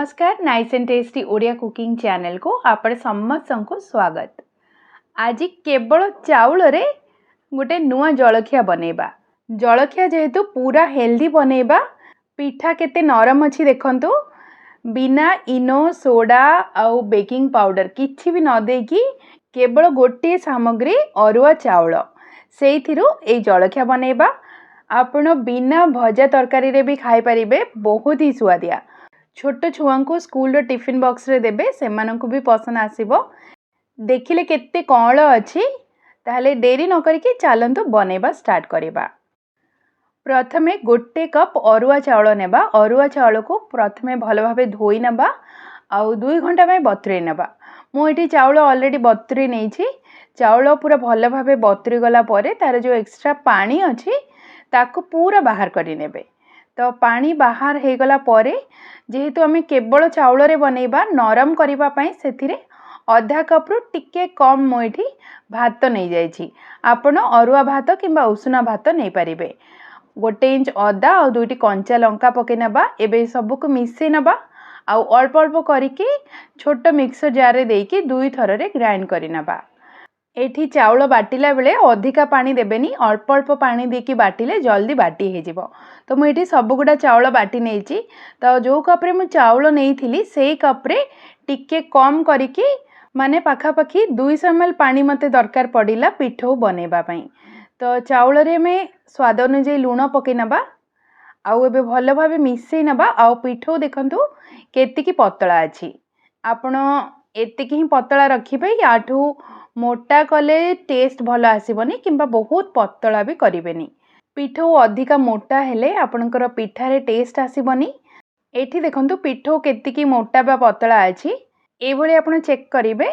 नमस्कार nice and tasty Odia cooking channel को आपण समस्त को स्वागत। आज केवल चाउल रे गोटे नुआ जलखिया बनैबा। जलखिया जेहेतु पूरा हेल्दी बनैबा। पिठा केते नरम अछि देखंतु, बिना इनो सोडा आउ बेकिंग पाउडर किछि भी न देकी केवल गोटे सामग्री अरुआ चाउल सेइथिरु ए जलखिया बनैबा। आपण बिना भजा तरकारी रे भी खाई परिबे, बहुत ही स्वादिया। छोट छुआ को स्कूल टिफिन बॉक्स रे देबे, सेमानंकु भी पसंद आसीबो। देखिले केते कौळ अछि, ताहले देरी न करिके चलंतु बनेबा स्टार्ट करिबा। प्रथमे गोटे कप अरुआ चाउल नेबा। अरुआ चाउल को प्रथमे भलो भाबे धोई नेबा आउ 2 घंटा में बतुरे नेबा। मु एठी चाउल ऑलरेडी बतुरे नेछि। चाउल पूरा भलो भाबे बतुरी गला परे तार जो एक्स्ट्रा पानी अछि ताको पूरा बाहर करि नेबे। तो पानी बाहर हे गला परे जेहेतु आमे केवल चाउल रे बनैबा, नरम करिबा पई सेथिरे आधा कप रु टिके कम मोइठी भात नै जायछि। आपण अरुआ भात किंबा उषुना भात नै परिबे। 1 इंच अदा और 2टी कंचा लंका पके नबा। एबे सब को मिसे नबा आउ अल्प अल्प करिके छोट मिक्सर जार रे देकी 2 थर रे ग्राइंड करि नबा। एठी चाउल बाटिला बेले अधिका पानी देबेनी, अल्प अल्प पानी देकी बाटिले जल्दी बाटी हे जिवो। तो मु एठी सब गुडा चाउल बाटी नेछि। तो जो कप रे मु चाउल नेइथिली सेई कप रे टिके कम करिकी, माने पाखा पाखी 200 ml पानी मते दरकार पडिला पिठो बनेबा पई। तो चाउल रे में स्वाद अनुसार लूण पके नबा आउ एबे भलो भाबे मिसई नबा। आउ पिठो देखंतु केतिकी पतला अछि। आपण एतिकी ही पतला रखिबे, याठू मोटा कले टेस्ट भलो आसीबनी किंबा बहुत पतला भी करिवेनी। पिठो अधिका मोटा हेले आपनकर पिठारे टेस्ट आसीबनी। एठी देखंतु पिठो केतिकी मोटा बा पतला अछि, ए भली आपण चेक करिवे।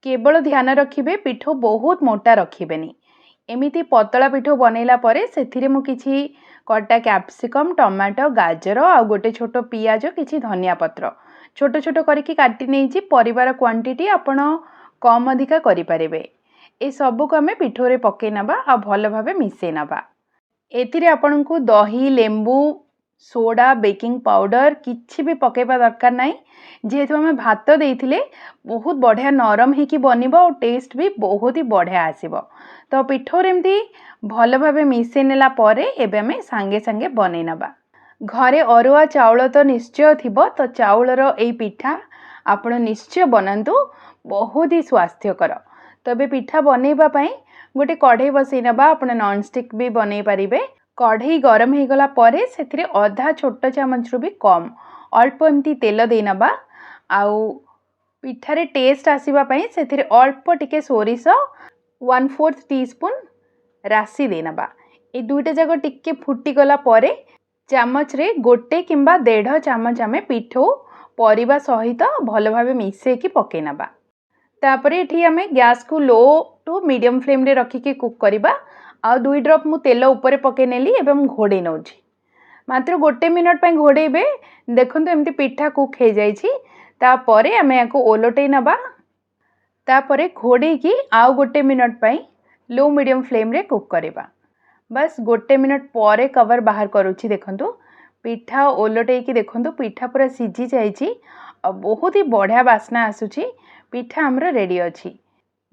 केवल ध्यान रखिबे पिठो बहुत मोटा रखिबेनी। एमिति पतला पिठो बनैला परे सेथिरे मु किछि कटा कैप्सिकम, टमाटो, गाजर आ गोटे छोटो पियाज, किछि धनिया पत्र छोटो छोटो करिकी काटी नेछि। परिवार क्वांटिटी आपण कम अधिका करि परिबे। ए सब को हमें पिठो रे पके नबा आ भलो भाबे मिसे नबा। एथिरे आपण को दही, लेंबू, सोडा, बेकिंग पाउडर किछि भी पकेबा दरकार नाही। जेहेतु हमें भात देइथिले बहुत बढ़िया नरम हे कि बनिबो और टेस्ट भी बहुत ही बढ़िया आसीबो। तो पिठो रे एमती भलो भाबे मिसे नेला परे एबे हमें संगे संगे बनै नबा। घरे अरुआ चाउल तो निश्चय थिबो, तो चाउलर ए पिठा आपण निश्चय बनांतु, बहुत ही स्वास्थ्यकर। तबे पिठा बनैबा पई गोटे कढ़ई बसै नबा। आपण नॉन स्टिक भी बनै परिबे। कढ़ई गरम हे गला परे सेथिरे आधा छोट चामच रु भी कम अल्प एमती तेल दे नबा। आउ पिठारे टेस्ट आसीबा पई सेथिरे अल्प टिके सोरिष 1/4 टीस्पून राशि दे नबा। ए दुईटा जाको टिके फुटी गला परे चामच रे गोटे किंबा 1.5 चामच आमे पिठो परिबा सहित भलो भाबे मिसे की पके नबा। तापरे एठी आमे गैस को लो टू मीडियम फ्लेम रे रखी के कुक करिबा। आ 2 ड्रॉप मु तेल ऊपर पके नेली एवं घोड़े नउछि। मात्र 1 मिनिट पई घोड़ेबे। देखंतु एमती पिठा कुक हे जाईछि। तापरे आमे याको ओलटै नबा। तापरे घोड़े की आ 1 मिनिट पई लो मीडियम फ्लेम रे कुक करिबा। बस 1 मिनिट परे कवर बाहर करूछि। देखंतु पिठा ओलटै की देखंतु पिठा पूरा सिझी जाईछि और बहुत ही बढ़िया बास्ना आसुछि। पिठा हमरो रेडी अछि।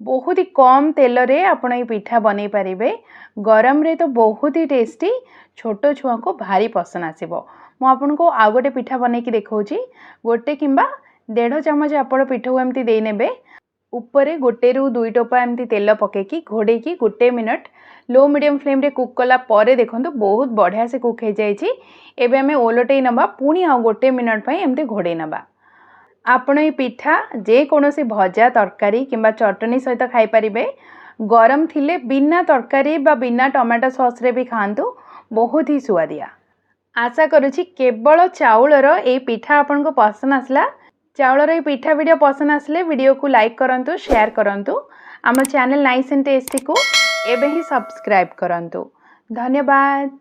बहुत ही कम तेल रे आपण ए पिठा बनै परिबे। गरम रे तो बहुत ही टेस्टी, छोटो छुआ को भारी पसंद आसीबो। मु आपन को आ गोटे पिठा बनै की देखौछि। गोटे किंबा 1.5 चमच आपण पिठो एमती देई नेबे। ऊपरे गोटे रु 2 टोपा एमती तेल पके की घोड़े की 1 मिनिट लो मीडियम फ्लेम रे कुक कला परे देखंतु बहुत बढ़िया से कुक हे जाईछि। एबे हमें ओलटै नबा, पुनी आ 1 मिनिट पई एमती घोड़े नबा। आपण ए पिठा जे कोनोसी भजा, तरकारी किंबा चटनी सहित खाई परिबे। गरम थिले बिना तरकारी बा बिना टमाटो सॉस रे भी खांतु, बहुत ही स्वादिया। आशा करूछि केवल चाउलर ए पिठा आपन को पसंद आसला। चाउलर ए पिठा वीडियो पसंद आसले वीडियो को लाइक करंतु, शेयर करंतु। आम चैनल नाइस एंड टेस्टी को एबे ही सब्सक्राइब करंतु। धन्यवाद।